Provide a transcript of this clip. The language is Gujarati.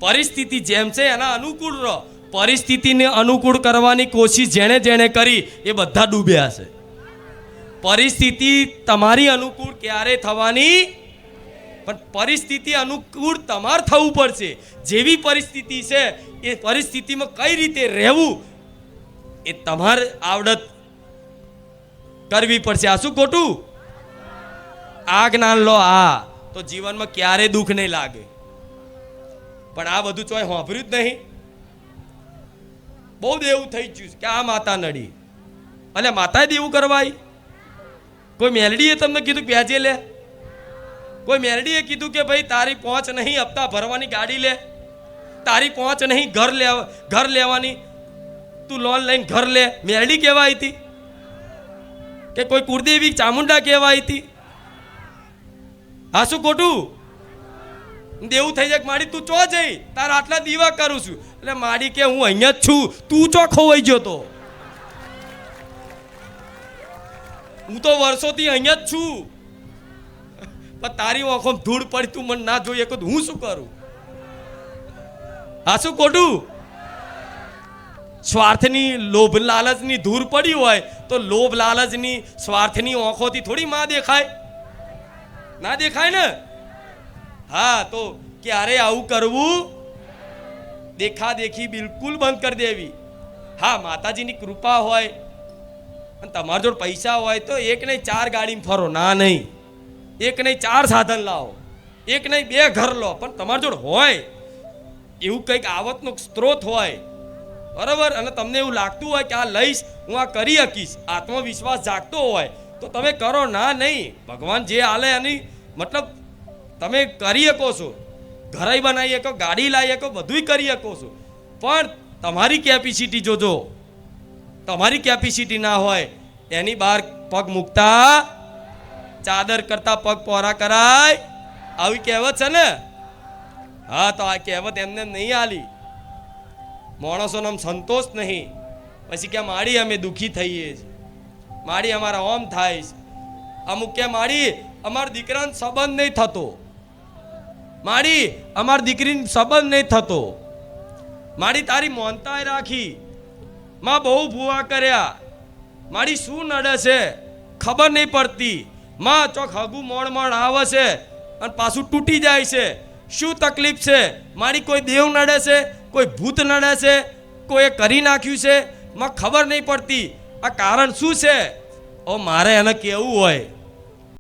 પરિસ્થિતિ જેમ છે એના અનુકૂળ રહો. પરિસ્થિતિને અનુકૂળ કરવાની કોશિશ જેણે જેણે કરી એ બધા ડૂબ્યા છે. પરિસ્થિતિ તમારી અનુકૂળ ક્યારે થવાની? પણ પરિસ્થિતિ અનુકૂળ તમારે થવું પડશે. જેવી પરિસ્થિતિ છે એ પરિસ્થિતિમાં કઈ રીતે રહેવું એ તમારે આવડત કરવી પડશે. આ શું ખોટું? આ જ્ઞાન લો, આ તો જીવનમાં ક્યારે દુઃખ નહીં લાગે. પણ આ બધું ચોય સાંભળ્યું જ નહીં. બહુ દેવું થઈ ગયું કે આ માતા નડી, અને માતાએ દેવું કરવાય. કોઈ મેલડીએ તમને કીધું કે વ્યાજે લે? કોઈ મેલડીએ કીધું કે ભાઈ તારી પહોંચ નહીં હપ્તા ભરવાની ગાડી લે, તારી પહોંચ નહીં ઘર લેવાની, તું લોન લઈને ઘર લે? મેલડી કહેવાય હતી કે કોઈ કુળદેવી ચામુંડા કહેવાય હતી? હા શું ખોટું? દેવું થઈ જાય માડી તું ચો જઈ, તારા આટલા દીવા કરું છું. એટલે માડી કે હું અહીંયા જ છું, તું ચો ખોવાઈ ગયો તો? હું તો વર્ષોથી અહીંયા જ છું, પણ તારી આંખો ધૂળ પડી, તું મને ના જોઈએ તો હું શું કરું? આ શું ખોટું? સ્વાર્થની લોભ લાલચની ધૂળ પડી હોય તો લોભ લાલચની સ્વાર્થની આંખોથી થોડી માં દેખાય? ના દેખાય ને. હા, તો ક્યારે આવું કરવું? દેખા દેખી બિલકુલ બંધ કરી દેવી. હા, માતાજીની કૃપા હોય અને તમારા જોડે પૈસા હોય તો એક નહીં 4 ગાડીમાં ફરો, ના નહીં. એક નહીં 4 સાધન લાવો, એક નહીં 2 ઘર લો, પણ તમારા જોડે હોય એવું કંઈક આવકનો સ્ત્રોત હોય, બરાબર, અને તમને એવું લાગતું હોય કે આ લઈશ, હું આ કરી શકીશ, આત્મવિશ્વાસ જાગતો હોય તો તમે કરો. ના નહીં, ભગવાન જે હાલે એની મતલબ તમે કરી શકો છો. ઘરે બનાવી શકો, ગાડી લાવી શકો, બધુંય કરી શકો છો, પણ તમારી કેપેસિટી જોજો. તમારી કેપેસિટી ના હોય એની બહાર પગ મૂકતા ચાદર કરતા પગ પોરા કરાય, આવી કહેવત છે ને. હા, તો આ કહેવત એમને નહીં આલી. માણસોનો આમ સંતોષ નહીં, પછી કે માડી અમે દુઃખી થઈએ છીએ, માડી અમારા ઓમ થાય છે. અમુક કે માડી અમારા દીકરાનો સંબંધ નહીં થતો, માડી અમારી દીકરીનો સંબંધ નહીં થતો, માડી તારી મોનતાય રાખી, માં બહુ ભૂવા કર્યા, માડી શું નડે છે ખબર નહીં પડતી, માં ચોક હગું મોણ આવે છે અને પાછું તૂટી જાય છે, શું તકલીફ છે? મારી કોઈ દેવ નડે છે, કોઈ ભૂત નડે છે, કોઈએ કરી નાખ્યું છે, માં ખબર નહીં પડતી. આ કારણ શું છે? ઓ મારે એને કહેવું હોય